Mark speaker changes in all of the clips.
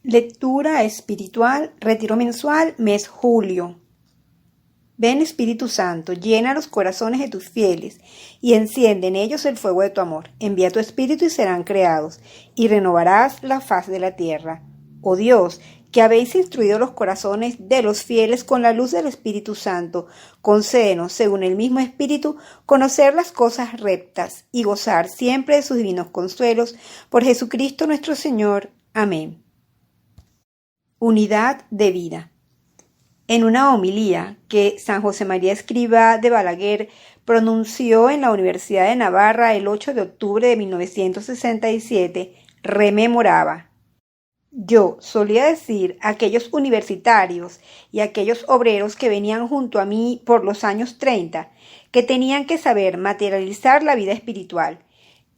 Speaker 1: Lectura espiritual, retiro mensual, mes julio. Ven Espíritu Santo, llena los corazones de tus fieles y enciende en ellos el fuego de tu amor. Envía tu Espíritu y serán creados, y renovarás la faz de la tierra. Oh Dios, que habéis instruido los corazones de los fieles con la luz del Espíritu Santo, concédenos, según el mismo Espíritu, conocer las cosas rectas y gozar siempre de sus divinos consuelos. Por Jesucristo nuestro Señor. Amén. Unidad de vida. En una homilía que San José María Escrivá de Balaguer pronunció en la Universidad de Navarra el 8 de octubre de 1967, rememoraba: yo solía decir a aquellos universitarios y a aquellos obreros que venían junto a mí por los años 30 que tenían que saber materializar la vida espiritual.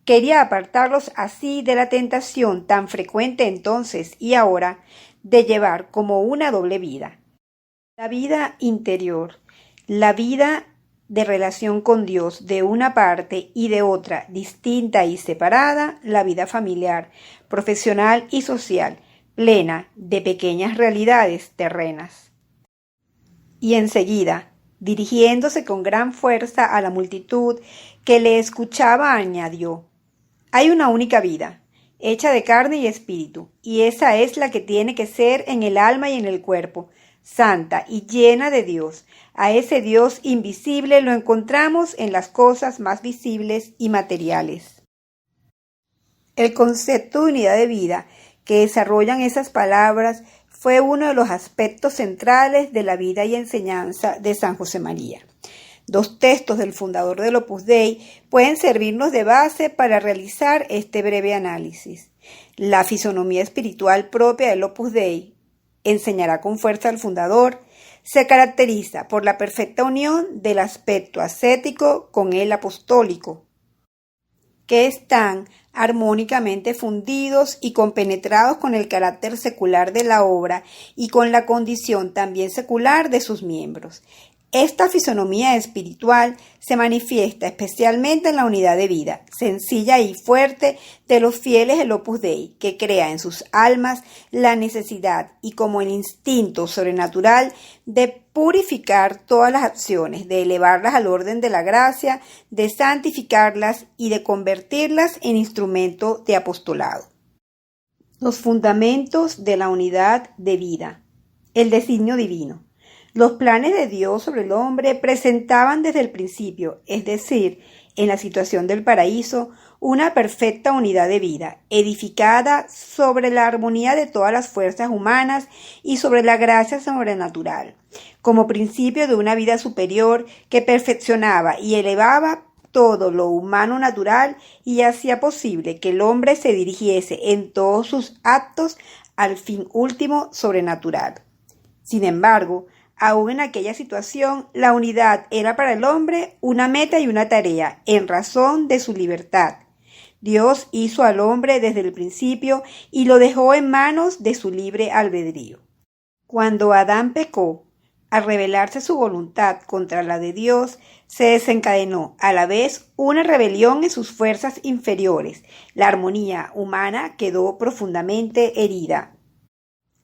Speaker 1: Quería apartarlos así de la tentación tan frecuente entonces y ahora de llevar como una doble vida. La vida interior, la vida de relación con Dios de una parte y de otra, distinta y separada, la vida familiar, profesional y social, plena de pequeñas realidades terrenas. Y enseguida, dirigiéndose con gran fuerza a la multitud que le escuchaba, añadió: hay una única vida, hecha de carne y espíritu, y esa es la que tiene que ser en el alma y en el cuerpo, santa y llena de Dios. A ese Dios invisible lo encontramos en las cosas más visibles y materiales. El concepto de unidad de vida que desarrollan esas palabras fue uno de los aspectos centrales de la vida y enseñanza de San José María. Dos textos del fundador del Opus Dei pueden servirnos de base para realizar este breve análisis. La fisonomía espiritual propia del Opus Dei, enseñará con fuerza al fundador, se caracteriza por la perfecta unión del aspecto ascético con el apostólico, que están armónicamente fundidos y compenetrados con el carácter secular de la obra y con la condición también secular de sus miembros. Esta fisonomía espiritual se manifiesta especialmente en la unidad de vida, sencilla y fuerte, de los fieles del Opus Dei, que crea en sus almas la necesidad y como el instinto sobrenatural de purificar todas las acciones, de elevarlas al orden de la gracia, de santificarlas y de convertirlas en instrumento de apostolado. Los fundamentos de la unidad de vida. El designio divino. Los planes de Dios sobre el hombre presentaban desde el principio, es decir, en la situación del paraíso, una perfecta unidad de vida, edificada sobre la armonía de todas las fuerzas humanas y sobre la gracia sobrenatural, como principio de una vida superior que perfeccionaba y elevaba todo lo humano natural y hacía posible que el hombre se dirigiese en todos sus actos al fin último sobrenatural. Sin embargo, aún en aquella situación, la unidad era para el hombre una meta y una tarea, en razón de su libertad. Dios hizo al hombre desde el principio y lo dejó en manos de su libre albedrío. Cuando Adán pecó, al rebelarse su voluntad contra la de Dios, se desencadenó a la vez una rebelión en sus fuerzas inferiores. La armonía humana quedó profundamente herida.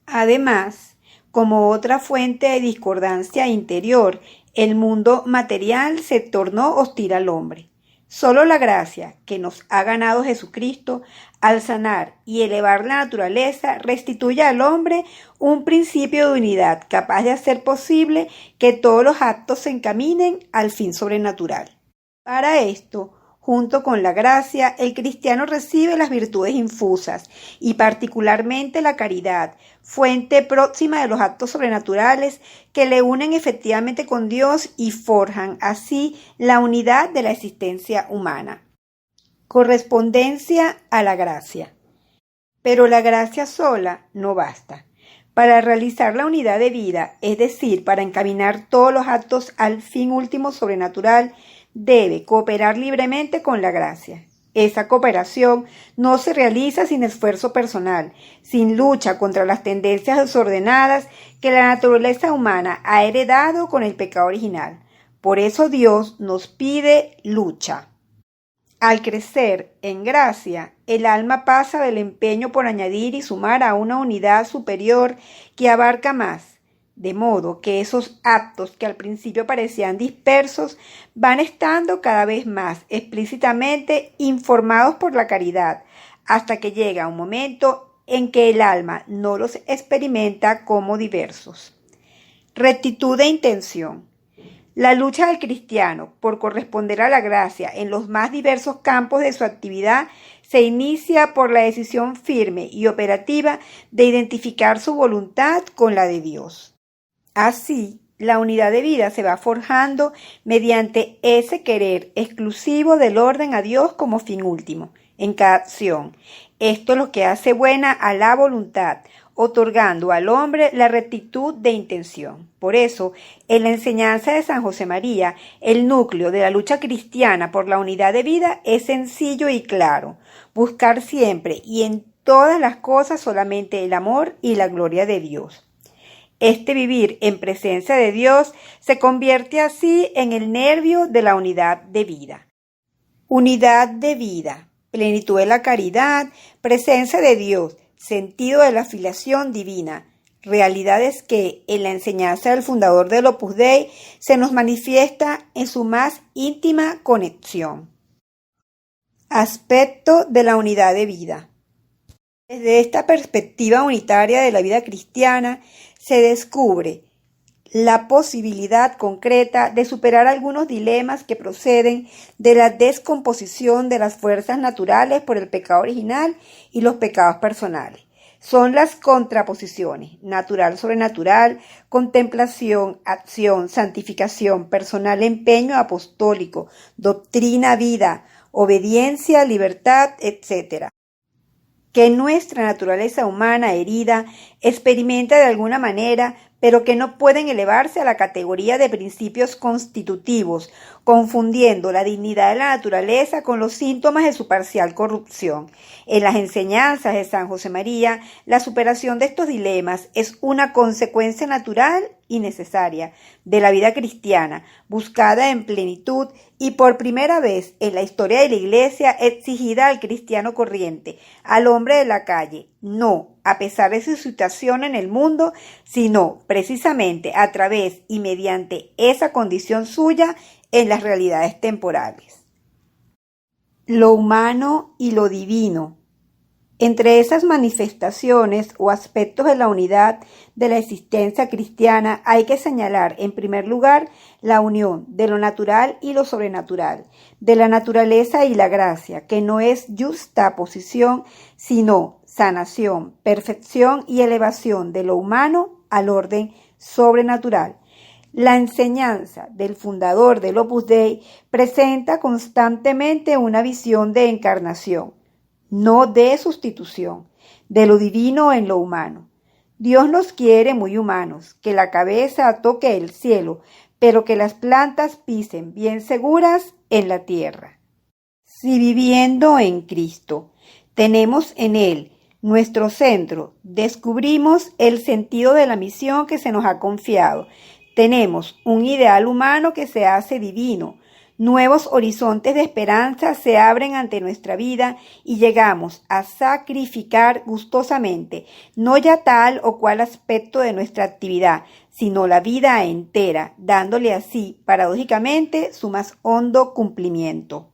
Speaker 1: Además, como otra fuente de discordancia interior, el mundo material se tornó hostil al hombre. Solo la gracia que nos ha ganado Jesucristo, al sanar y elevar la naturaleza, restituye al hombre un principio de unidad capaz de hacer posible que todos los actos se encaminen al fin sobrenatural. Para esto, junto con la gracia, el cristiano recibe las virtudes infusas y particularmente la caridad, fuente próxima de los actos sobrenaturales que le unen efectivamente con Dios y forjan así la unidad de la existencia humana. Correspondencia a la gracia. Pero la gracia sola no basta. Para realizar la unidad de vida, es decir, para encaminar todos los actos al fin último sobrenatural, debe cooperar libremente con la gracia. Esa cooperación no se realiza sin esfuerzo personal, sin lucha contra las tendencias desordenadas que la naturaleza humana ha heredado con el pecado original. Por eso Dios nos pide lucha. Al crecer en gracia, el alma pasa del empeño por añadir y sumar a una unidad superior que abarca más, de modo que esos actos que al principio parecían dispersos van estando cada vez más explícitamente informados por la caridad, hasta que llega un momento en que el alma no los experimenta como diversos. Rectitud de intención. La lucha del cristiano por corresponder a la gracia en los más diversos campos de su actividad se inicia por la decisión firme y operativa de identificar su voluntad con la de Dios. Así, la unidad de vida se va forjando mediante ese querer exclusivo del orden a Dios como fin último en cada acción. Esto es lo que hace buena a la voluntad, otorgando al hombre la rectitud de intención. Por eso, en la enseñanza de San José María, el núcleo de la lucha cristiana por la unidad de vida es sencillo y claro: buscar siempre y en todas las cosas solamente el amor y la gloria de Dios. Este vivir en presencia de Dios se convierte así en el nervio de la unidad de vida. Unidad de vida, plenitud de la caridad, presencia de Dios, sentido de la filiación divina, realidades que en la enseñanza del fundador del Opus Dei se nos manifiesta en su más íntima conexión. Aspecto de la unidad de vida. Desde esta perspectiva unitaria de la vida cristiana se descubre la posibilidad concreta de superar algunos dilemas que proceden de la descomposición de las fuerzas naturales por el pecado original y los pecados personales. Son las contraposiciones: natural-sobrenatural, contemplación, acción, santificación, personal empeño apostólico, doctrina-vida, obediencia, libertad, etc., que nuestra naturaleza humana herida experimenta de alguna manera, pero que no pueden elevarse a la categoría de principios constitutivos, confundiendo la dignidad de la naturaleza con los síntomas de su parcial corrupción. En las enseñanzas de San José María, la superación de estos dilemas es una consecuencia natural y necesaria de la vida cristiana, buscada en plenitud y por primera vez en la historia de la Iglesia exigida al cristiano corriente, al hombre de la calle, no a pesar de su situación en el mundo, sino precisamente a través y mediante esa condición suya en las realidades temporales. Lo humano y lo divino. Entre esas manifestaciones o aspectos de la unidad de la existencia cristiana hay que señalar, en primer lugar, la unión de lo natural y lo sobrenatural, de la naturaleza y la gracia, que no es justaposición, sino sanación, perfección y elevación de lo humano al orden sobrenatural. La enseñanza del fundador del Opus Dei presenta constantemente una visión de encarnación, no de sustitución, de lo divino en lo humano. Dios nos quiere muy humanos, que la cabeza toque el cielo, pero que las plantas pisen bien seguras en la tierra. Si viviendo en Cristo tenemos en Él nuestro centro, descubrimos el sentido de la misión que se nos ha confiado. Tenemos un ideal humano que se hace divino. Nuevos horizontes de esperanza se abren ante nuestra vida y llegamos a sacrificar gustosamente, no ya tal o cual aspecto de nuestra actividad, sino la vida entera, dándole así, paradójicamente, su más hondo cumplimiento.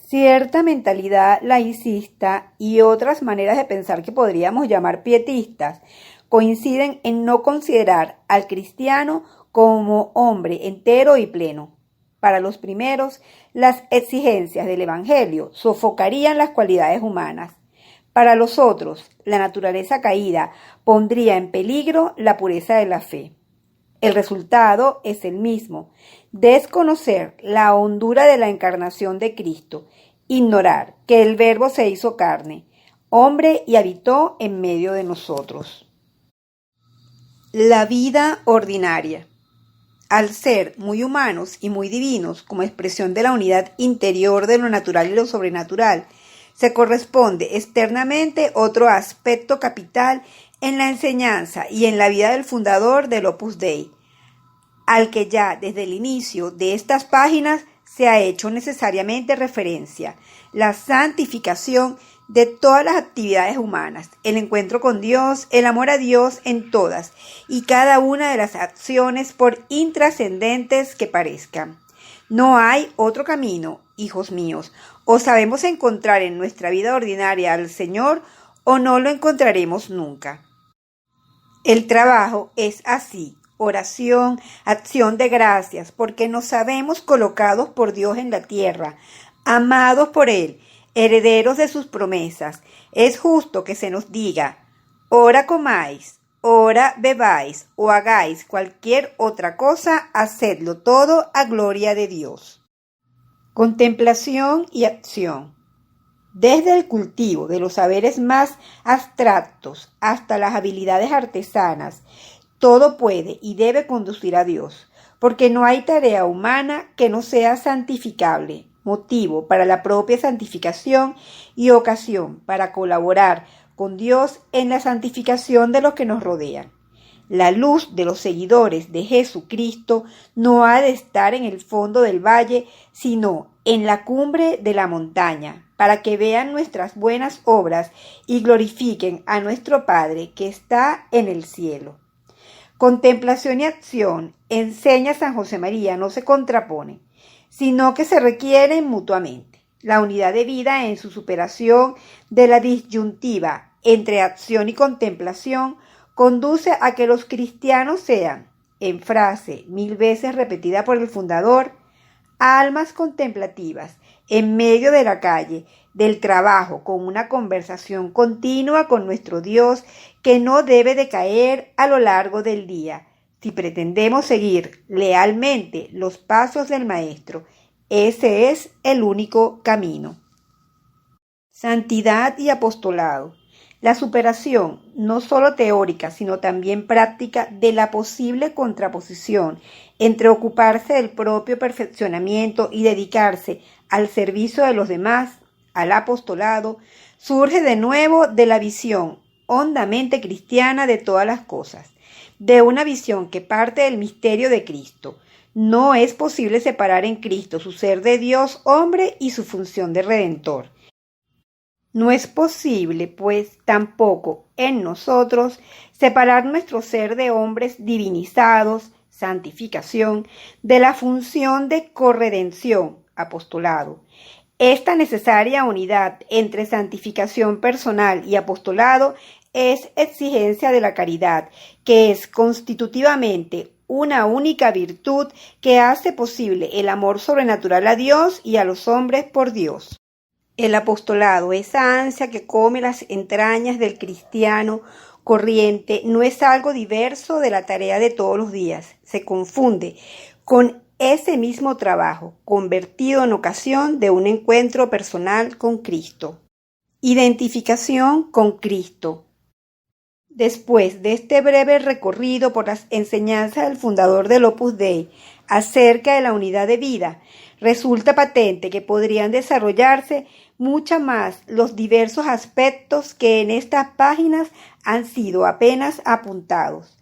Speaker 1: Cierta mentalidad laicista y otras maneras de pensar que podríamos llamar pietistas coinciden en no considerar al cristiano como hombre entero y pleno. Para los primeros, las exigencias del Evangelio sofocarían las cualidades humanas. Para los otros, la naturaleza caída pondría en peligro la pureza de la fe. El resultado es el mismo: desconocer la hondura de la encarnación de Cristo, ignorar que el Verbo se hizo carne, hombre y habitó en medio de nosotros. La vida ordinaria. Al ser muy humanos y muy divinos, como expresión de la unidad interior de lo natural y lo sobrenatural, se corresponde externamente otro aspecto capital en la enseñanza y en la vida del fundador del Opus Dei, al que ya desde el inicio de estas páginas se ha hecho necesariamente referencia, la santificación de todas las actividades humanas, el encuentro con Dios, el amor a Dios en todas y cada una de las acciones por intrascendentes que parezcan. No hay otro camino, hijos míos. O sabemos encontrar en nuestra vida ordinaria al Señor o no lo encontraremos nunca. El trabajo es así, oración, acción de gracias, porque nos sabemos colocados por Dios en la tierra, amados por Él, herederos de sus promesas. Es justo que se nos diga, ora comáis, ora bebáis o hagáis cualquier otra cosa, hacedlo todo a gloria de Dios. Contemplación y acción. Desde el cultivo de los saberes más abstractos hasta las habilidades artesanas, todo puede y debe conducir a Dios, porque no hay tarea humana que no sea santificable, motivo para la propia santificación y ocasión para colaborar con Dios en la santificación de los que nos rodean. La luz de los seguidores de Jesucristo no ha de estar en el fondo del valle, sino en la cumbre de la montaña, para que vean nuestras buenas obras y glorifiquen a nuestro Padre que está en el cielo. Contemplación y acción, enseña San José María, no se contraponen, sino que se requieren mutuamente. La unidad de vida en su superación de la disyuntiva entre acción y contemplación conduce a que los cristianos sean, en frase 1000 veces repetida por el fundador, almas contemplativas, en medio de la calle, del trabajo, con una conversación continua con nuestro Dios que no debe decaer a lo largo del día. Si pretendemos seguir lealmente los pasos del Maestro, ese es el único camino. Santidad y apostolado. La superación, no solo teórica, sino también práctica, de la posible contraposición entre ocuparse del propio perfeccionamiento y dedicarse al servicio de los demás, al apostolado, surge de nuevo de la visión hondamente cristiana de todas las cosas, de una visión que parte del misterio de Cristo. No es posible separar en Cristo su ser de Dios hombre y su función de Redentor. No es posible, pues, tampoco en nosotros separar nuestro ser de hombres divinizados, santificación, de la función de corredención, apostolado. Esta necesaria unidad entre santificación personal y apostolado es exigencia de la caridad, que es constitutivamente una única virtud que hace posible el amor sobrenatural a Dios y a los hombres por Dios. El apostolado, esa ansia que come las entrañas del cristiano corriente, no es algo diverso de la tarea de todos los días. Se confunde con ese mismo trabajo, convertido en ocasión de un encuentro personal con Cristo. Identificación con Cristo. Después de este breve recorrido por las enseñanzas del fundador del Opus Dei acerca de la unidad de vida, resulta patente que podrían desarrollarse mucho más los diversos aspectos que en estas páginas han sido apenas apuntados.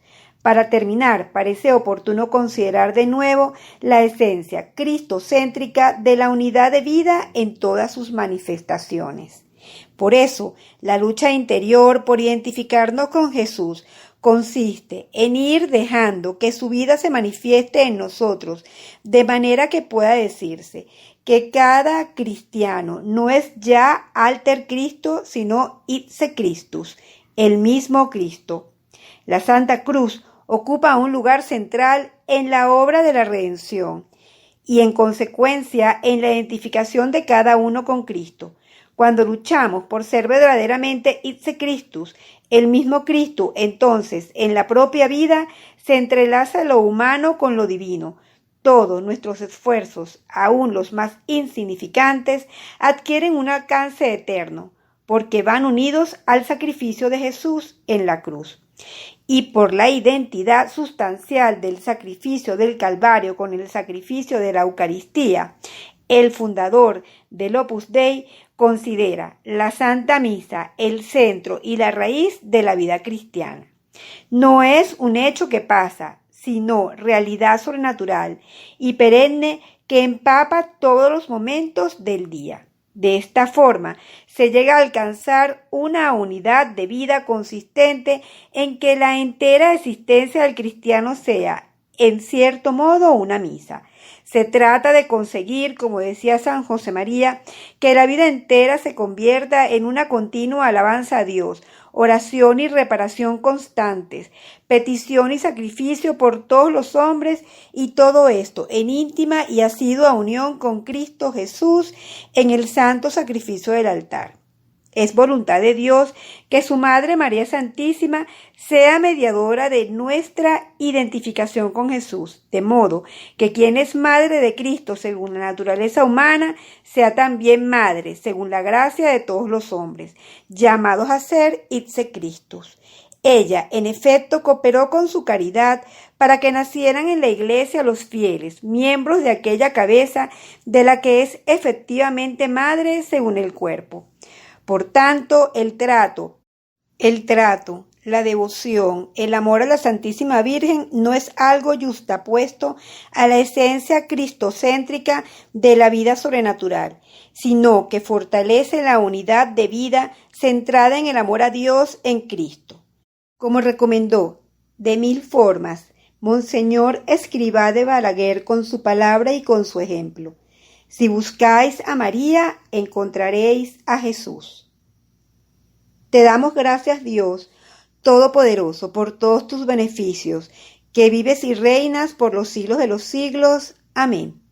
Speaker 1: Para terminar, parece oportuno considerar de nuevo la esencia cristocéntrica de la unidad de vida en todas sus manifestaciones. Por eso, la lucha interior por identificarnos con Jesús consiste en ir dejando que su vida se manifieste en nosotros, de manera que pueda decirse que cada cristiano no es ya alter Cristo, sino ipse Christus, el mismo Cristo. La Santa Cruz ocupa un lugar central en la obra de la redención y, en consecuencia, en la identificación de cada uno con Cristo. Cuando luchamos por ser verdaderamente ipse Christus, el mismo Cristo, entonces, en la propia vida, se entrelaza lo humano con lo divino. Todos nuestros esfuerzos, aun los más insignificantes, adquieren un alcance eterno, porque van unidos al sacrificio de Jesús en la cruz. Y por la identidad sustancial del sacrificio del Calvario con el sacrificio de la Eucaristía, el fundador del Opus Dei considera la Santa Misa el centro y la raíz de la vida cristiana. No es un hecho que pasa, sino realidad sobrenatural y perenne que empapa todos los momentos del día. De esta forma, se llega a alcanzar una unidad de vida consistente en que la entera existencia del cristiano sea, en cierto modo, una misa. Se trata de conseguir, como decía San José María, que la vida entera se convierta en una continua alabanza a Dios, oración y reparación constantes, petición y sacrificio por todos los hombres, y todo esto en íntima y asidua unión con Cristo Jesús en el santo sacrificio del altar. Es voluntad de Dios que su Madre María Santísima sea mediadora de nuestra identificación con Jesús, de modo que quien es madre de Cristo según la naturaleza humana, sea también madre según la gracia de todos los hombres, llamados a ser ipse Christus. Ella, en efecto, cooperó con su caridad para que nacieran en la Iglesia los fieles, miembros de aquella cabeza de la que es efectivamente madre según el cuerpo. Por tanto, el trato, la devoción, el amor a la Santísima Virgen no es algo yuxtapuesto a la esencia cristocéntrica de la vida sobrenatural, sino que fortalece la unidad de vida centrada en el amor a Dios en Cristo. Como recomendó de 1000 formas Monseñor Escrivá de Balaguer con su palabra y con su ejemplo: si buscáis a María, encontraréis a Jesús. Te damos gracias, Dios Todopoderoso, por todos tus beneficios, que vives y reinas por los siglos de los siglos. Amén.